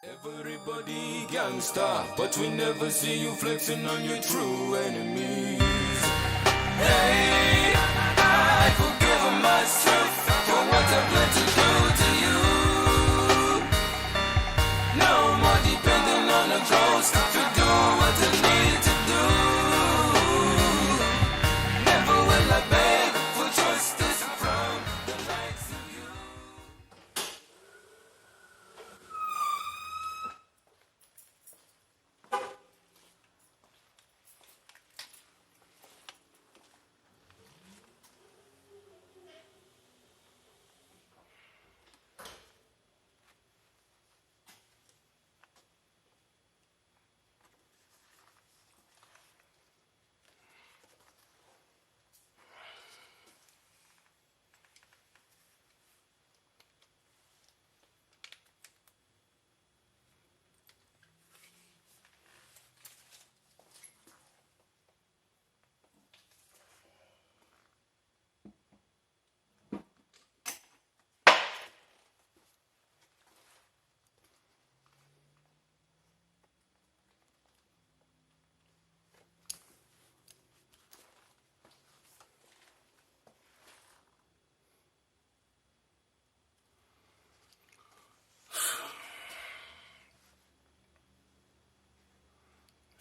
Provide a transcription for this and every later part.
Everybody gangsta, but we never see you flexing on your true enemies. Hey, I forgive myself for what I've learned to do to you. No more depending on a ghost to do what I need to do. Never will I beg for justice from the likes of you.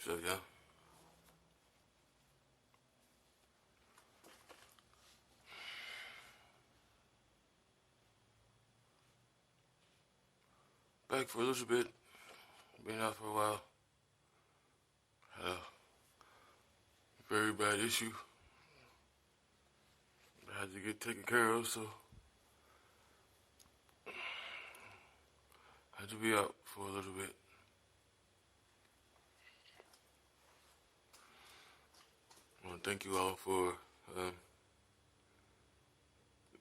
So yeah. Back for a little bit. Been out for a while. Had a very bad issue I had to get taken care of, so I had to be out for a little bit. I want to thank you all for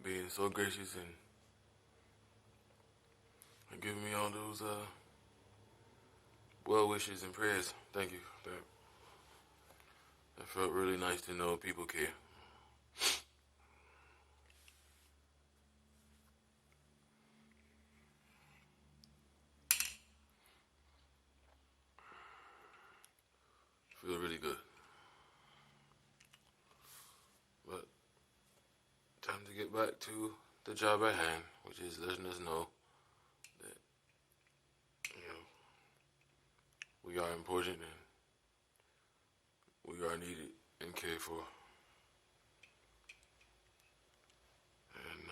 being so gracious and giving me all those well wishes and prayers. Thank you. That felt really nice to know people care. Feel really good. But time to get back to the job at hand, which is letting us know that, we are important and we are needed and cared for. And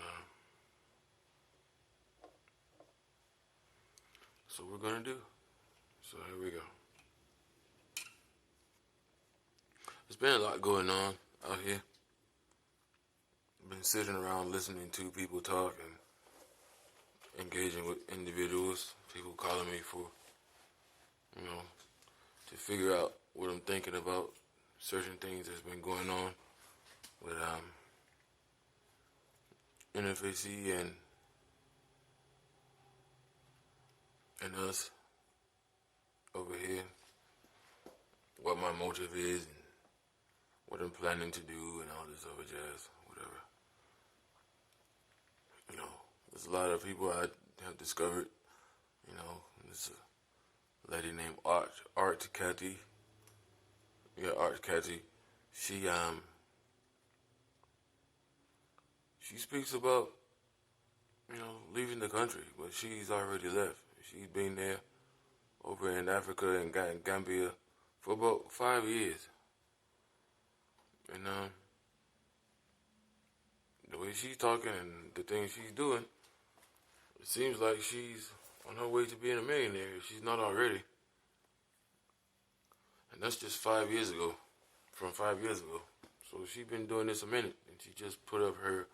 so we're gonna do. So here we go. There's been a lot going on out here. I've been sitting around listening to people talk and engaging with individuals, people calling me for, to figure out what I'm thinking about certain things that's been going on with NFAC and us over here, what my motive is and what I'm planning to do and all this other jazz, whatever. There's a lot of people I have discovered, there's a lady named Art Kathey. Yeah, Art Kathey. She speaks about, leaving the country, but she's already left. She's been there over in Africa and Gambia for about 5 years. And the way she's talking and the things she's doing, it seems like she's on her way to being a millionaire if she's not already. And that's just 5 years ago, from 5 years ago. So she's been doing this a minute, and she just put up her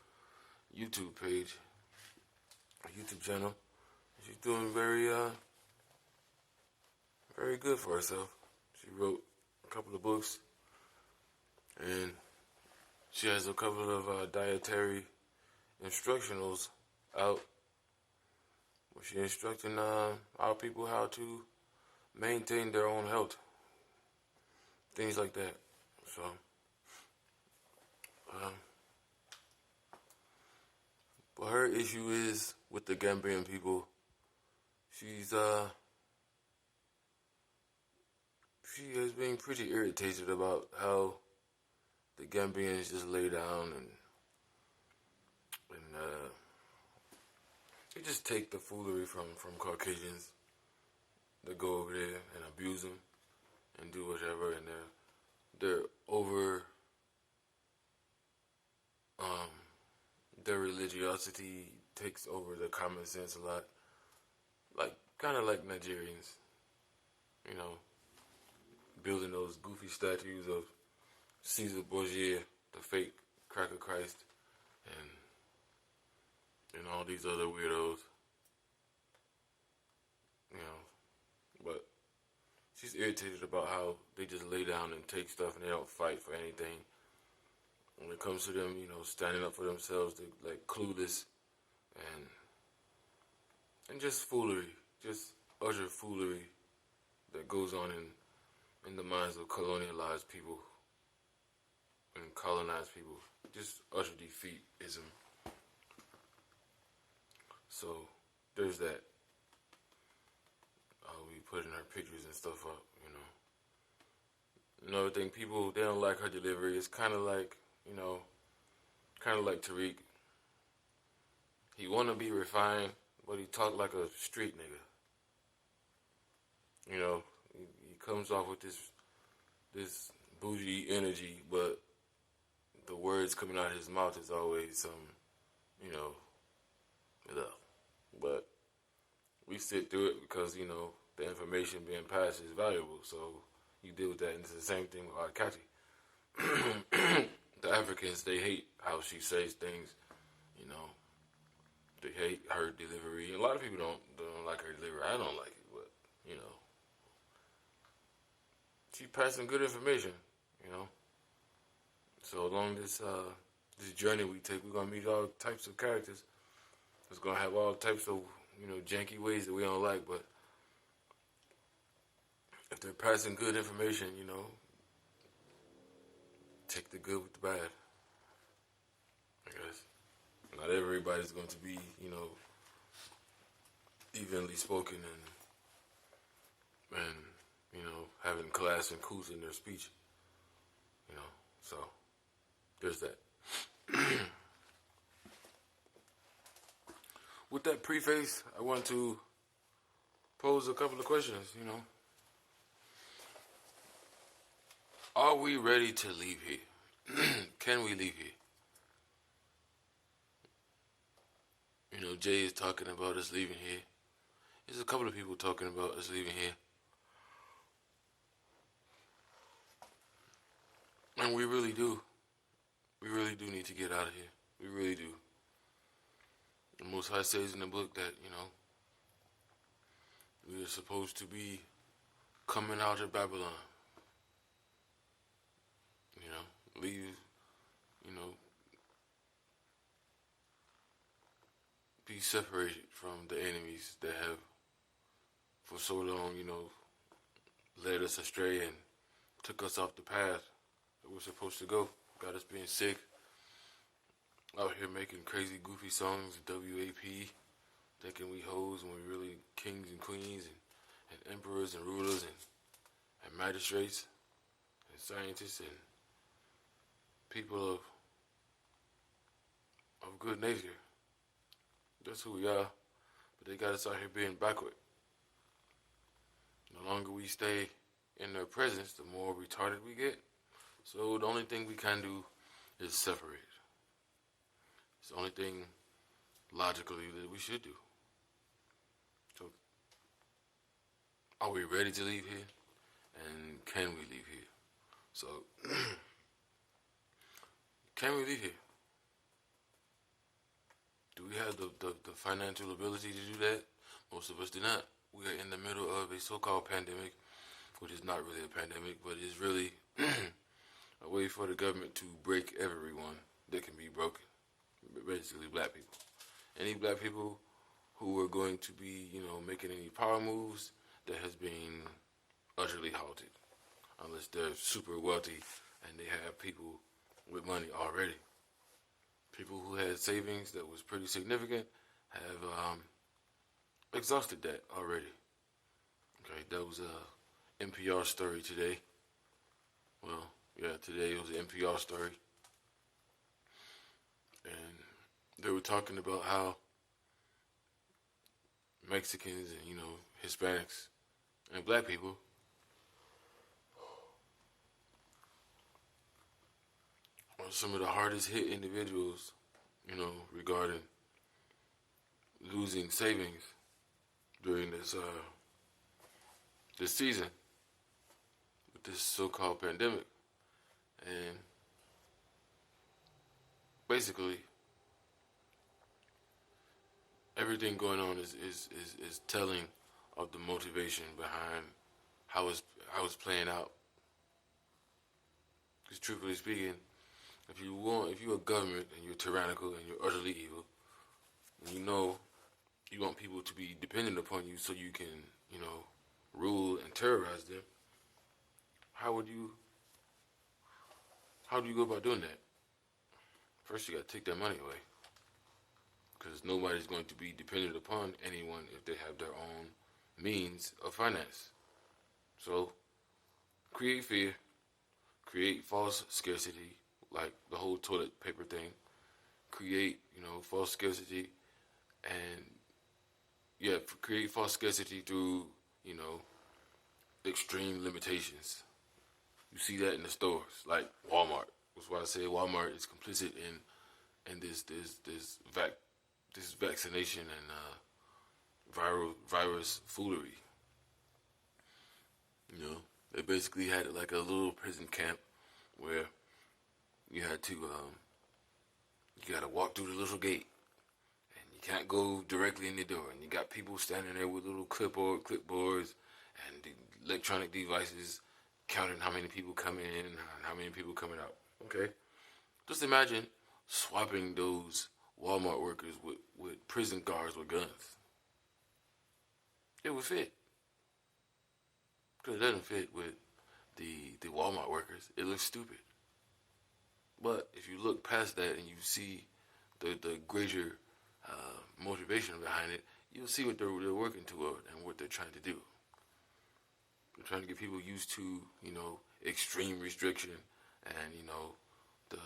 YouTube page, her YouTube channel. She's doing very good for herself. She wrote a couple of books, and she has a couple of dietary instructionals out where she's instructing our people how to maintain their own health, things like that. So, but her issue is with the Gambian people. She's she has been pretty irritated about how the Gambians just lay down and they just take the foolery from Caucasians that go over there and abuse them and do whatever, and they're over their religiosity takes over the common sense a lot, like kind of like Nigerians, you know, building those goofy statues of Caesar Borgia, the fake cracker Christ, and all these other weirdos, you know. But she's irritated about how they just lay down and take stuff and they don't fight for anything. When it comes to them, you know, standing up for themselves, they're like clueless and just foolery, just utter foolery that goes on in the minds of colonialized people and colonized people. Just utter defeatism. So there's that. We putting her pictures and stuff up, you know. Another thing, people, they don't like her delivery. It's kind of like, you know, kind of like Tariq. He want to be refined, but he talk like a street nigga. You know, he comes off with this bougie energy, but the words coming out of his mouth is always some, you know, but we sit through it because, you know, the information being passed is valuable, so you deal with that. And it's the same thing with Kathey. The Africans, they hate how she says things, you know. They hate her delivery. A lot of people don't like her delivery. I don't like it, but, you know. She's passing good information, you know. So along this journey we take, we're going to meet all types of characters. It's going to have all types of, you know, janky ways that we don't like, but if they're passing good information, you know, take the good with the bad, I guess. Not everybody's going to be, you know, evenly spoken and you know, having class and couth in their speech, you know, so there's that. With that preface, I want to pose a couple of questions, you know. Are we ready to leave here? Can we leave here? You know, Jay is talking about us leaving here. There's a couple of people talking about us leaving here. And we really do. We really do need to get out of here. We really do. The Most High says in the book that, you know, we are supposed to be coming out of Babylon. You know, leave, you know, be separated from the enemies that have for so long, you know, led us astray and took us off the path that we're supposed to go. Got us being sick, out here making crazy, goofy songs, WAP, thinking we hoes when we really kings and queens and emperors and rulers and magistrates and scientists and people of good nature. That's who we are, but they got us out here being backward. The longer we stay in their presence, the more retarded we get. So the only thing we can do is separate. It's the only thing logically that we should do. So, are we ready to leave here? And can we leave here? So, can we leave here? Do we have the financial ability to do that? Most of us do not. We are in the middle of a so-called pandemic, which is not really a pandemic, but is really a way for the government to break everyone that can be broken. Basically, black people. Any black people who are going to be, you know, making any power moves, that has been utterly halted. Unless they're super wealthy and they have people with money already. People who had savings that was pretty significant have exhausted that already. Okay, those NPR story today. Well, yeah, today it was an NPR story. And they were talking about how Mexicans and, Hispanics and black people are some of the hardest hit individuals, regarding losing savings during this season with this so-called pandemic. And basically, everything going on is telling of the motivation behind how it's playing out. Because truthfully speaking, if you're a government and you're tyrannical and you're utterly evil, and you want people to be dependent upon you so you can, rule and terrorize them, how do you go about doing that? First, you got to take their money away, because nobody's going to be dependent upon anyone if they have their own means of finance. So, create fear, create false scarcity, like the whole toilet paper thing. Create, false scarcity, and create false scarcity through, extreme limitations. You see that in the stores, like Walmart. That's why I say Walmart is complicit in this vaccination and virus foolery. They basically had it like a little prison camp where you had to you got to walk through the little gate, and you can't go directly in the door, and you got people standing there with little clipboards and the electronic devices counting how many people come in and how many people coming out. Okay, just imagine swapping those Walmart workers with prison guards with guns. It would fit, because it doesn't fit with the Walmart workers. It looks stupid. But if you look past that and you see the greater motivation behind it, you'll see what they're working toward and what they're trying to do. They're trying to get people used to, extreme restriction and, the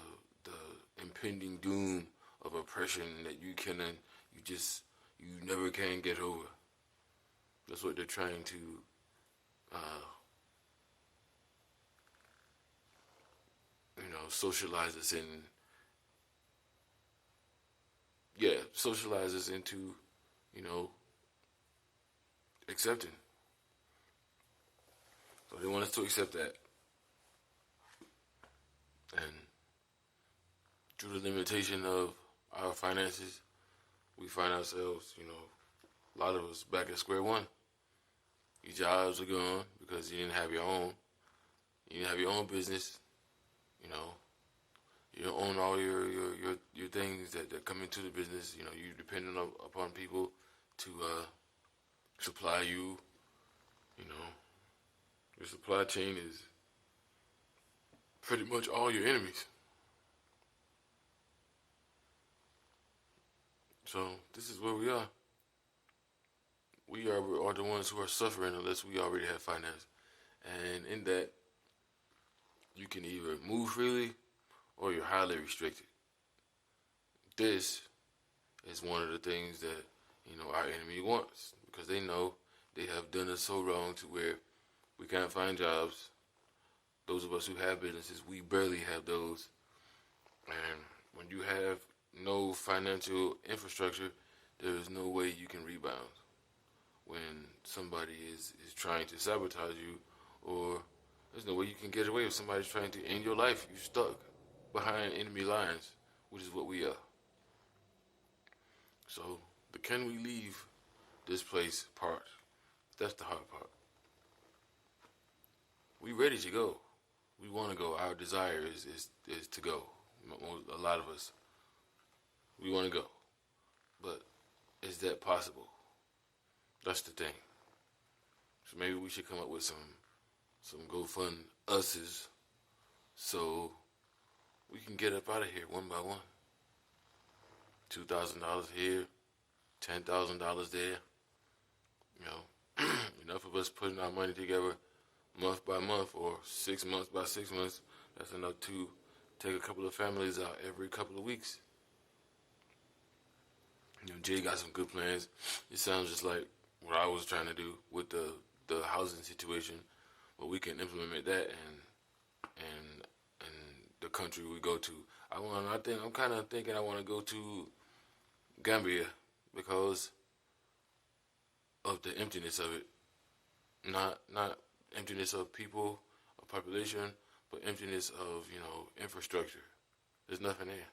impending doom of oppression that you never can get over. That's what they're trying to socialize us into, accepting. So they want us to accept that. And through the limitation of our finances, we find ourselves, a lot of us back at square one. Your jobs are gone because you didn't have your own. You didn't have your own business. You don't own all your things that come into the business. You're dependent upon people to supply you. Your supply chain is pretty much all your enemies. So this is where we are. We are the ones who are suffering unless we already have finance. And in that, you can either move freely or you're highly restricted. This is one of the things that, our enemy wants, because they know they have done us so wrong to where we can't find jobs. Those of us who have businesses, we barely have those. And when you have no financial infrastructure, there is no way you can rebound. When somebody is trying to sabotage you, or there's no way you can get away if somebody's trying to end your life. You're stuck behind enemy lines, which is what we are. So, the can we leave this place part, that's the hard part. We ready to go. We want to go. Our desire is to go. A lot of us, we want to go. But is that possible? That's the thing. So maybe we should come up with some GoFund us's so we can get up out of here one by one. $2,000 here, $10,000 there. Enough of us putting our money together month by month or 6 months by 6 months, that's enough to take a couple of families out every couple of weeks. Jay got some good plans. It sounds just like what I was trying to do with the housing situation, but we can implement that and the country we go to. I'm kind of thinking I want to go to Gambia because of the emptiness of it. Not emptiness of people, of population, but emptiness of infrastructure. There's nothing there.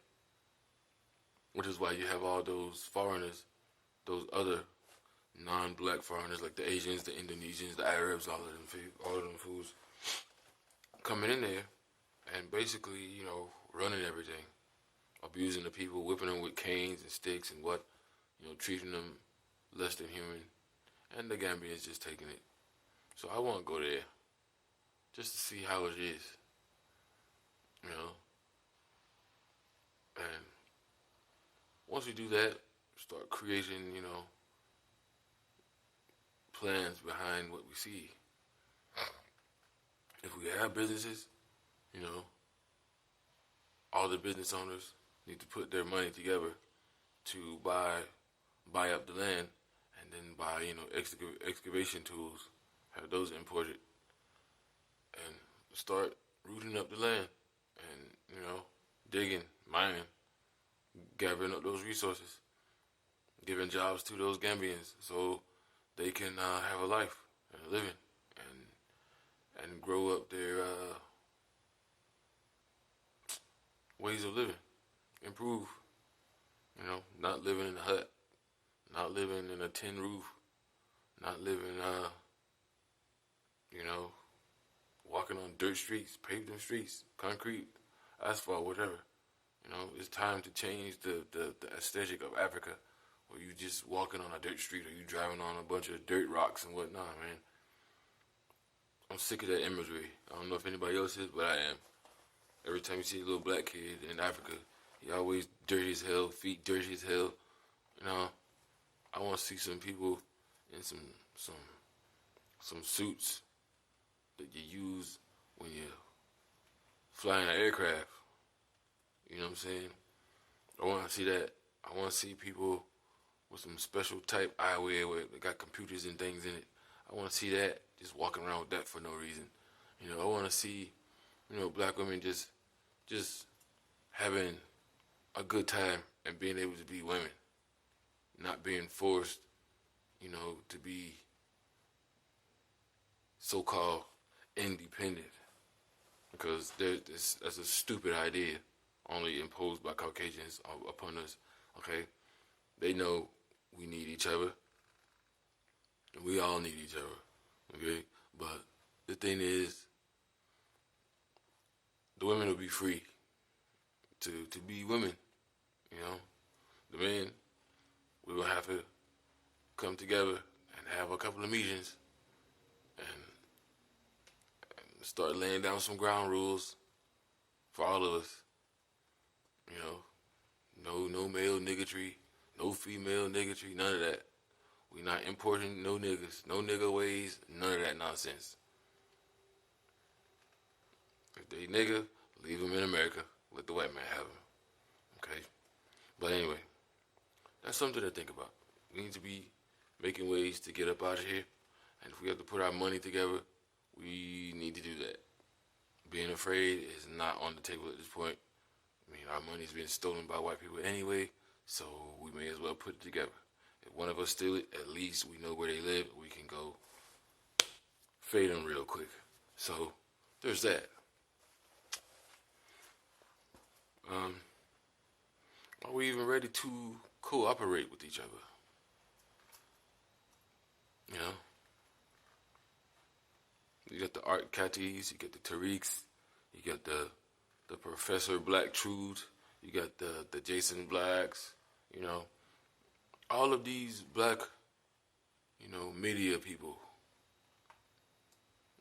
Which is why you have all those foreigners, those other non-black foreigners like the Asians, the Indonesians, the Arabs, all of them fools coming in there and basically, running everything, abusing the people, whipping them with canes and sticks and treating them less than human, and the Gambians just taking it. So I want to go there just to see how it is, and once we do that, start creating, plans behind what we see. If we have businesses, all the business owners need to put their money together to buy up the land and then buy, excavation tools, have those imported, and start rooting up the land and, digging, mining, gathering up those resources, giving jobs to those Gambians so they can have a life and a living and grow up their ways of living, improve, not living in a hut, not living in a tin roof, not living, walking on dirt streets, paved streets, concrete, asphalt, whatever. It's time to change the aesthetic of Africa, where you just walking on a dirt street or you driving on a bunch of dirt rocks and whatnot, man. I'm sick of that imagery. I don't know if anybody else is, but I am. Every time you see a little black kid in Africa, he always dirty as hell, feet dirty as hell. I want to see some people in some suits that you use when you fly in an aircraft. You know what I'm saying? I want to see that. I want to see people with some special type eyewear where they got computers and things in it. I want to see that, just walking around with that for no reason. I want to see, black women just having a good time and being able to be women, not being forced, to be so-called independent, because that's a stupid idea, only imposed by Caucasians upon us. Okay, they know we need each other, and we all need each other. Okay, but the thing is, the women will be free to be women. The men, we will have to come together and have a couple of meetings and start laying down some ground rules for all of us. No male niggatry, no female niggatry, none of that. We not importing no niggas, no nigga ways, none of that nonsense. If they nigga, leave them in America. Let the white man have them. Okay? But anyway, that's something to think about. We need to be making ways to get up out of here. And if we have to put our money together, we need to do that. Being afraid is not on the table at this point. Our money's been stolen by white people anyway, so we may as well put it together. If one of us steal it, at least we know where they live. We can go fade them real quick. So there's that. Are we even ready to cooperate with each other? You got the Art Katheys, you got the Tariqs, you got the Professor Black Truth, you got the Jason Blacks, all of these black, media people.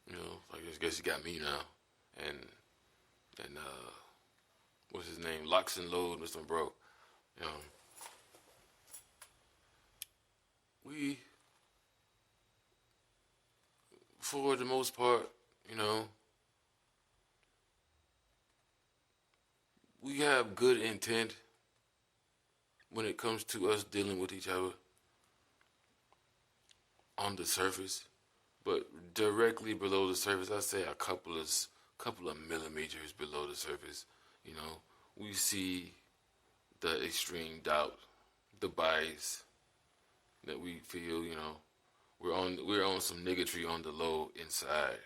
I guess you got me now, and what's his name, Locks and Load, Mr. Bro. We, for the most part, you know, we have good intent when it comes to us dealing with each other on the surface, but directly below the surface, I say a couple of millimeters below the surface, you know, we see the extreme doubt, the bias that we feel, you know, we're on some niggatry on the low inside.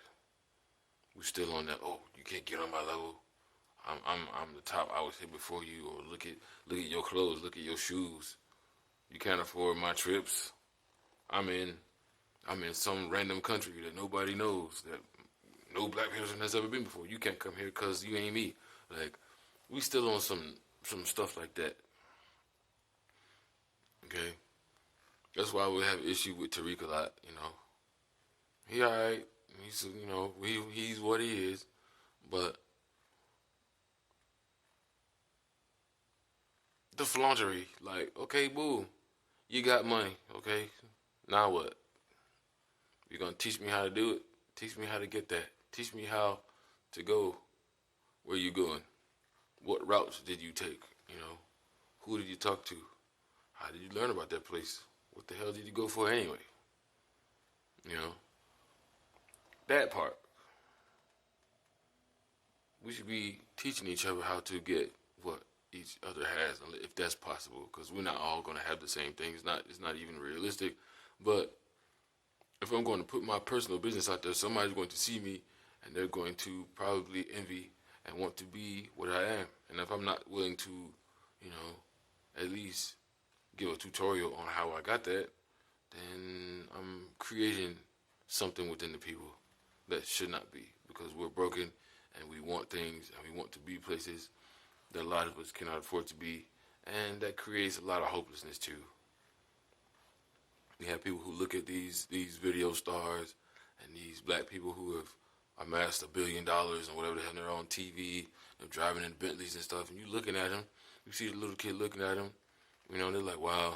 We're still on that. Oh, you can't get on my level. I'm the top. I was here before you. Or look at your clothes. Look at your shoes. You can't afford my trips. I'm in I'm in some random country that nobody knows, that no black person has ever been before. You can't come here because you ain't me. Like, we still on some stuff like that. Okay, that's why we have issue with Tariq a lot. You know, he alright. He's he's what he is, but the flauntery, like, okay, boo, you got money, okay, now what? You're gonna teach me how to do it? Teach me how to get that. Teach me how to go where you going. What routes did you take? You know, who did you talk to? How did you learn about that place? What the hell did you go for anyway? You know, that part. We should be teaching each other how to get what each other has, if that's possible, because we're not all going to have the same thing. It's not even realistic. But if I'm going to put my personal business out there, somebody's going to see me, and they're going to probably envy and want to be what I am. And if I'm not willing to, you know, at least give a tutorial on how I got that, then I'm creating something within the people that should not be, because we're broken and we want things and we want to be places that a lot of us cannot afford to be, and that creates a lot of hopelessness too. We have people who look at these video stars and these black people who have amassed $1 billion and whatever the hell, they're on TV, they're driving in Bentleys and stuff, and you looking at them, you see the little kid looking at them, you know, and they're like, wow,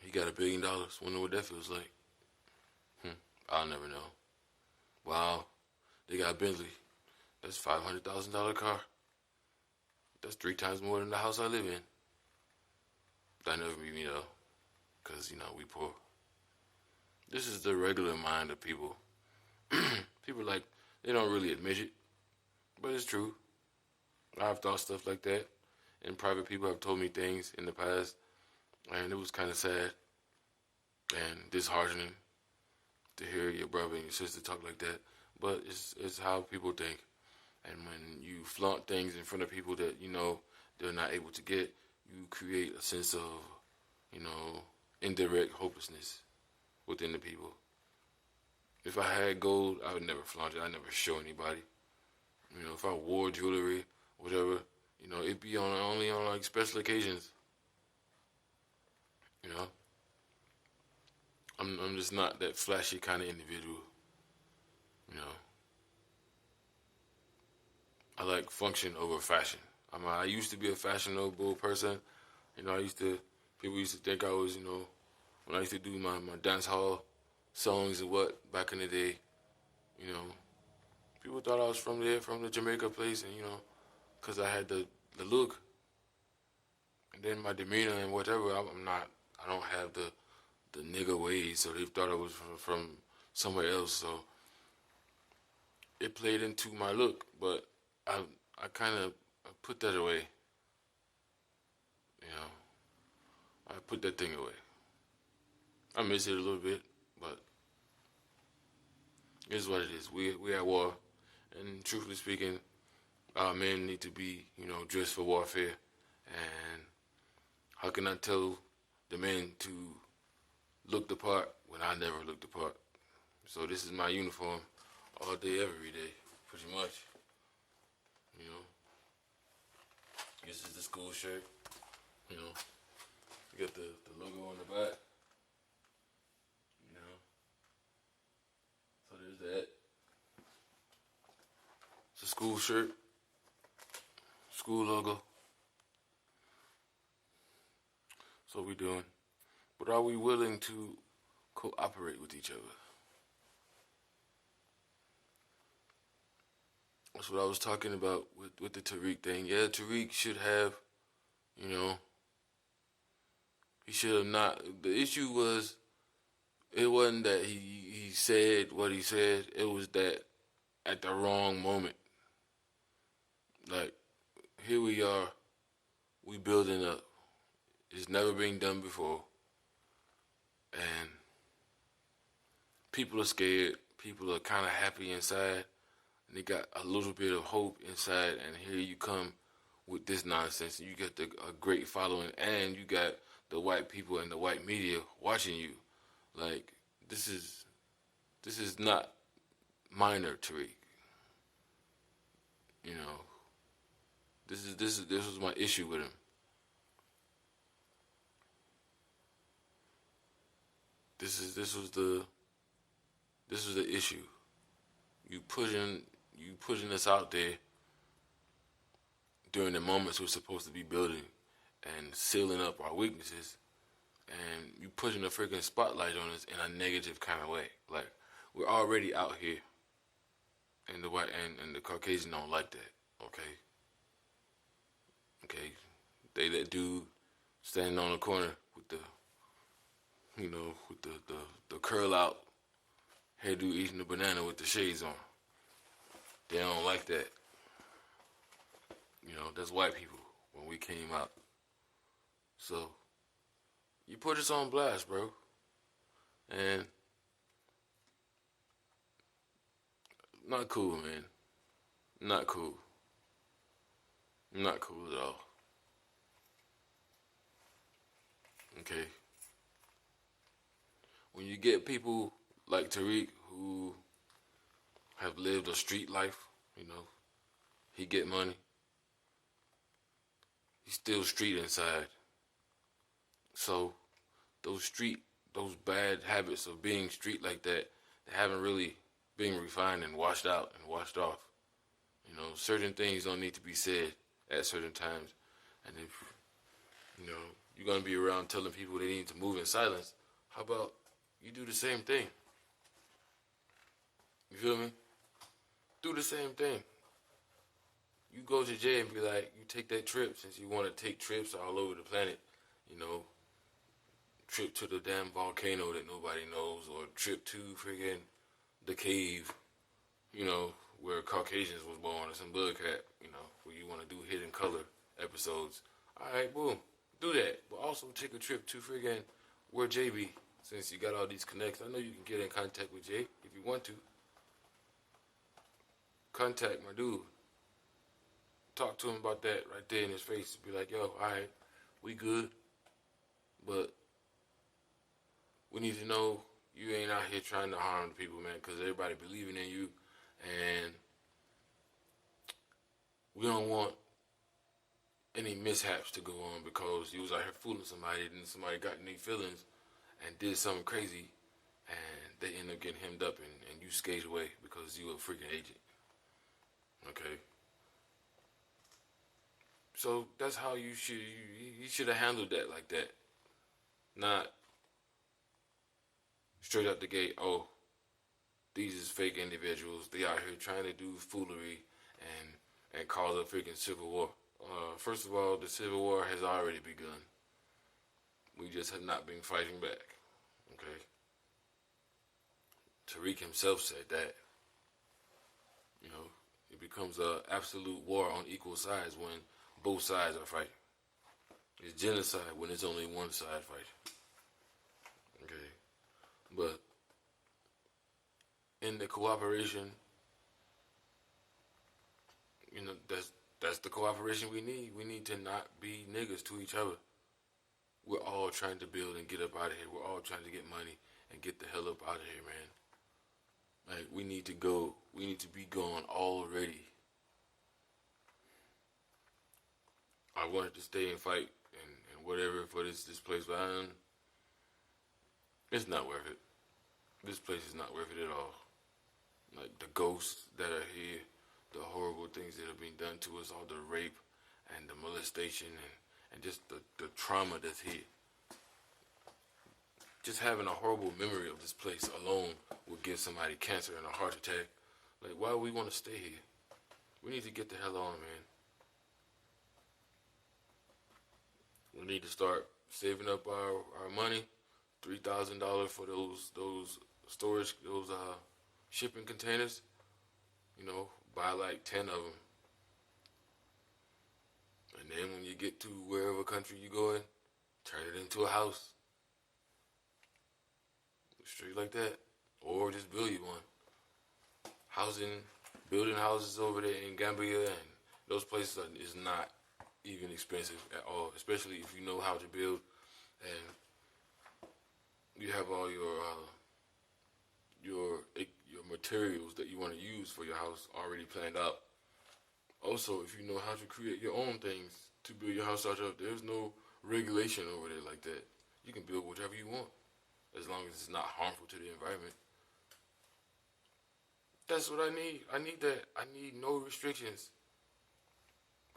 he got $1 billion. Wonder what that feels like. I'll never know. Wow, they got a Bentley. That's $500,000 car. That's 3 times more than the house I live in. That never be me though, cause you know we poor. This is the regular mind of people. People like, they don't really admit it, but it's true. I've thought stuff like that, and private people have told me things in the past, and it was kind of sad and disheartening to hear your brother and your sister talk like that. But it's how people think, and when you flaunt things in front of people that you know they're not able to get, you create a sense of, you know, indirect hopelessness within the people. If I had gold, I would never flaunt it. I'd never show anybody. You know, if I wore jewelry, whatever, you know, it'd be only on like special occasions. You know, I'm just not that flashy kind of individual. You know, I like function over fashion. I used to be a fashionable person. You know, people used to think I was, you know, when I used to do my dance hall songs and what back in the day, you know, people thought I was from there, from the Jamaica place, and you know, cause I had the look, and then my demeanor and whatever. I'm not. I don't have the nigga ways, so they thought I was from somewhere else. So it played into my look, but I kind of put that away. You know, I put that thing away. I miss it a little bit, but it's what it is. We at war, and truthfully speaking, our men need to be, you know, dressed for warfare. And how can I tell the men to look the part when I never looked the part? So this is my uniform all day, every day, pretty much. You know, this is the school shirt. You know, you got the logo on the back. You know, so there's that. It's a school shirt, school logo. That's what we're doing. But are we willing to cooperate with each other? That's what I was talking about with the Tariq thing. Yeah, Tariq should have, you know, he should have not. The issue was, it wasn't that he said what he said. It was that at the wrong moment. Like, here we are, we building up. It's never been done before. And people are scared. People are kind of happy inside. And they got a little bit of hope inside. And here you come with this nonsense. You get a great following. And you got the white people and the white media watching you. Like, this is not minor, Tariq. You know, this was my issue with him. This was the issue. You pushing us out there during the moments we're supposed to be building and sealing up our weaknesses, and you pushing a freaking spotlight on us in a negative kind of way. Like, we're already out here, and the white and the Caucasian don't like that. Okay. They that dude standing on the corner with the, with the curl out hairdo eating the banana with the shades on. They don't like that. That's white people when we came out. So, you put us on blast, bro. And not cool, man. Not cool. Not cool at all. Okay. When you get people like Tariq who have lived a street life, he get money. He's still street inside. So those bad habits of being street like that, they haven't really been refined and washed out and washed off. Certain things don't need to be said at certain times. And if, you're going to be around telling people they need to move in silence, how about you do the same thing? You feel me? Do the same thing. You go to jail and be like, you take that trip, since you want to take trips all over the planet, trip to the damn volcano that nobody knows, or trip to friggin' the cave, where Caucasians was born, or some bullcrap, where you want to do hidden color episodes. Alright, boom. Do that. But also take a trip to friggin' where Jay be, since you got all these connects. I know you can get in contact with Jay if you want to. Contact my dude. Talk to him about that right there in his face. Be like, yo, alright, we good. But we need to know you ain't out here trying to harm the people, man, because everybody believing in you. And we don't want any mishaps to go on because you was out here fooling somebody, and somebody got in their feelings and did something crazy, and they end up getting hemmed up, and you skate away because you a freaking agent. Okay? So that's how you should have handled that like that. Not straight out the gate, oh, these is fake individuals. They out here trying to do foolery and cause a freaking civil war. First of all, the civil war has already begun. We just have not been fighting back. Okay? Tariq himself said that. It becomes an absolute war on equal sides when both sides are fighting. It's genocide when it's only one side fighting. Okay? But in the cooperation, that's the cooperation we need. We need to not be niggas to each other. We're all trying to build and get up out of here. We're all trying to get money and get the hell up out of here, man. Like, we need to go. We need to be gone already. I wanted to stay and fight and whatever for this place, but it's not worth it. This place is not worth it at all. Like, the ghosts that are here, the horrible things that have been done to us, all the rape and the molestation and just the trauma that's here. Just having a horrible memory of this place alone will give somebody cancer and a heart attack. Like, why do we want to stay here? We need to get the hell on, man. We need to start saving up our money. $3,000 for those storage, those shipping containers. You know, buy like 10 of them. And then when you get to wherever country you go in, turn it into a house. Straight like that. Or just build you one. Building houses over there in Gambia and those places is not even expensive at all, especially if you know how to build and you have all your materials that you want to use for your house already planned out. Also, if you know how to create your own things to build your house out of, there's no regulation over there like that. You can build whatever you want as long as it's not harmful to the environment. That's what I need. I need that. I need no restrictions.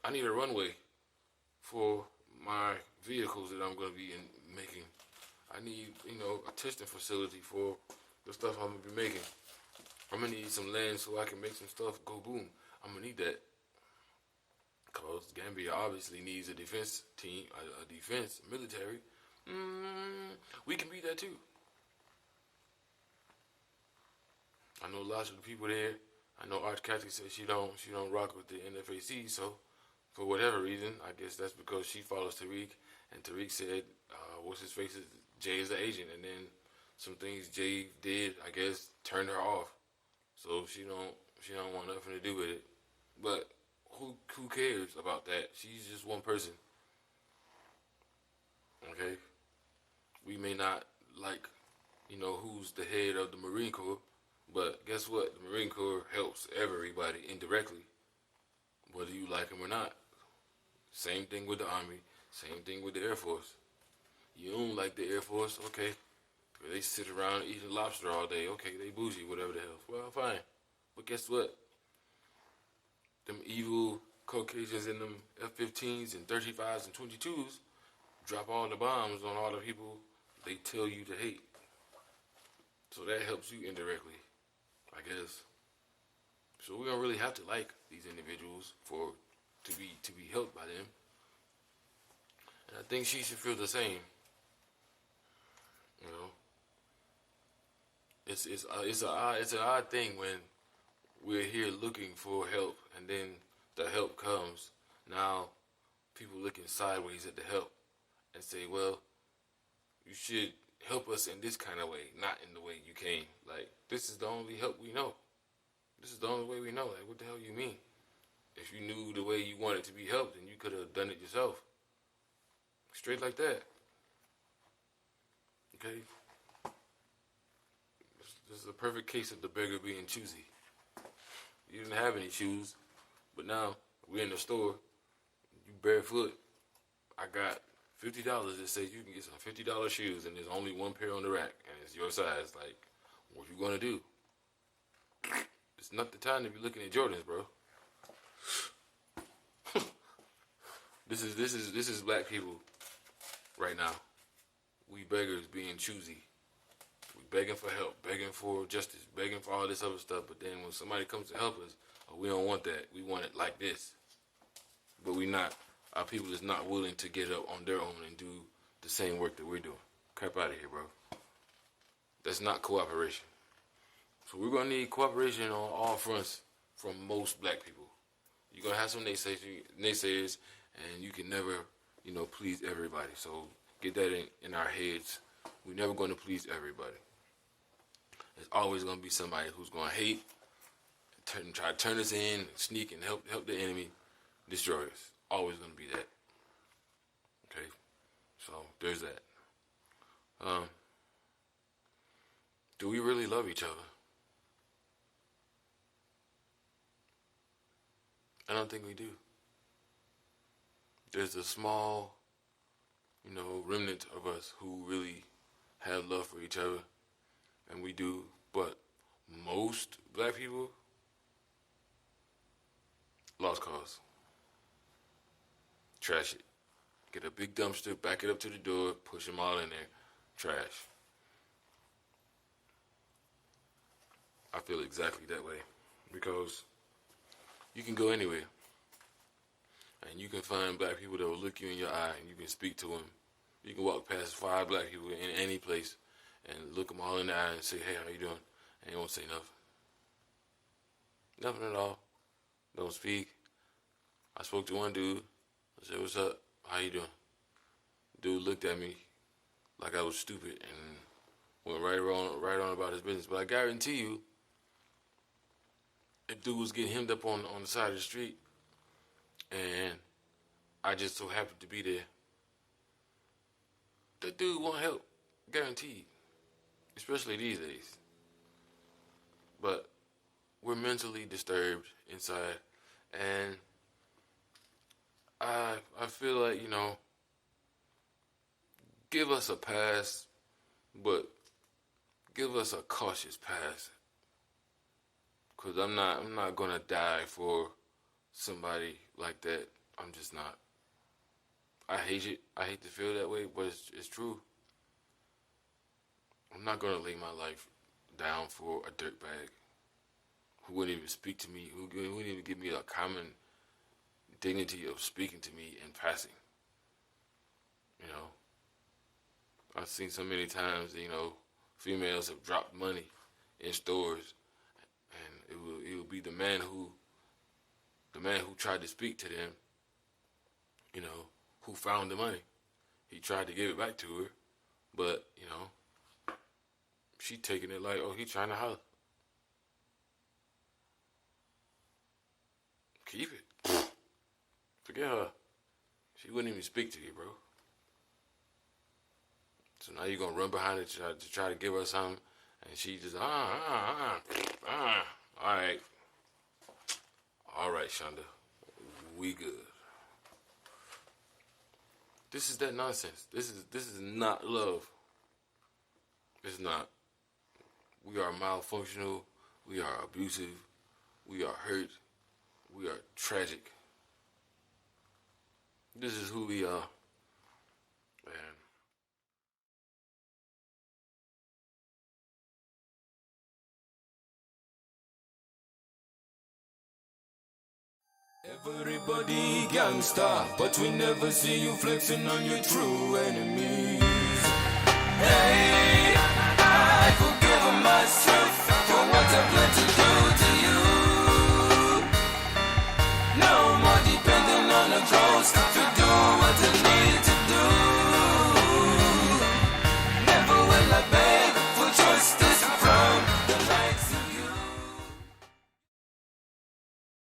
I need a runway for my vehicles that I'm going to be making. I need, a testing facility for the stuff I'm going to be making. I'm going to need some land so I can make some stuff go boom. I'm going to need that. Because Gambia obviously needs a defense team, a defense military. We can be that too. I know lots of the people there. I know Kathey said she don't rock with the NFAC, so for whatever reason, I guess that's because she follows Tariq, and Tariq said, what's his face, Jay is the agent, and then some things Jay did, I guess, turned her off. So she don't want nothing to do with it. But who cares about that? She's just one person. Okay? We may not like, who's the head of the Marine Corps, but guess what? The Marine Corps helps everybody indirectly, whether you like them or not. Same thing with the Army. Same thing with the Air Force. You don't like the Air Force, okay. They sit around eating lobster all day. Okay, they bougie, whatever the hell. Well, fine. But guess what? Them evil Caucasians in them F-15s and 35s and 22s drop all the bombs on all the people they tell you to hate. So that helps you indirectly, I guess. So we don't really have to like these individuals to be helped by them. And I think she should feel the same. It's an odd thing when we're here looking for help and then the help comes. Now people looking sideways at the help and say, well, you should help us in this kind of way, not in the way you came. Like, this is the only help we know. This is the only way we know. Like, what the hell you mean? If you knew the way you wanted to be helped, then you could have done it yourself. Straight like that. Okay? This is a perfect case of the beggar being choosy. You didn't have any shoes, but now we're in the store. You barefoot. I got $50 that says you can get some $50 shoes, and there's only one pair on the rack, and it's your size. Like, what you gonna do? It's not the time to be looking at Jordans, bro. This is black people right now. We beggars being choosy. We begging for help, begging for justice, begging for all this other stuff. But then when somebody comes to help us, we don't want that. We want it like this. But we not. Our people is not willing to get up on their own and do the same work that we're doing. Crap out of here, bro. That's not cooperation. So we're going to need cooperation on all fronts from most black people. You're going to have some naysayers, and you can never, please everybody. So get that in our heads. We're never going to please everybody. There's always going to be somebody who's going to hate, try to turn us in, sneak, and help the enemy destroy us. Always going to be that. Okay? So there's that. Do we really love each other? I don't think we do. There's a small, remnant of us who really have love for each other, and we do. But most black people, lost cause. Trash it. Get a big dumpster, back it up to the door, push them all in there. Trash. I feel exactly that way. Because You can go anywhere, and you can find black people that will look you in your eye, and you can speak to them. You can walk past 5 black people in any place and look them all in the eye and say, "Hey, how you doing?" And they won't say nothing. Nothing at all. Don't speak. I spoke to one dude. I said, "What's up? How you doing?" Dude looked at me like I was stupid and went right on about his business. But I guarantee you, if dude was getting hemmed up on the side of the street, and I just so happened to be there, that dude won't help, guaranteed. Especially these days. But we're mentally disturbed inside, and I feel like, give us a pass, but give us a cautious pass. Cause I'm not gonna die for somebody like that. I'm just not. I hate it. I hate to feel that way, but it's true. I'm not gonna lay my life down for a dirtbag who wouldn't even speak to me, who wouldn't even give me a common dignity of speaking to me in passing. I've seen so many times, females have dropped money in stores, and it will be the man who tried to speak to them, who found the money. He tried to give it back to her, but she taking it like, oh, he trying to holler. Keep it. Forget her. She wouldn't even speak to you, bro. So now you're going to run behind it to try to give her something, and she just, all right. All right, Shonda. We good. This is that nonsense. This is not love. It's not. We are malfunctional. We are abusive. We are hurt. We are tragic. This is who we are. Man. Everybody gangsta, but we never see you flexing on your true enemies. Hey!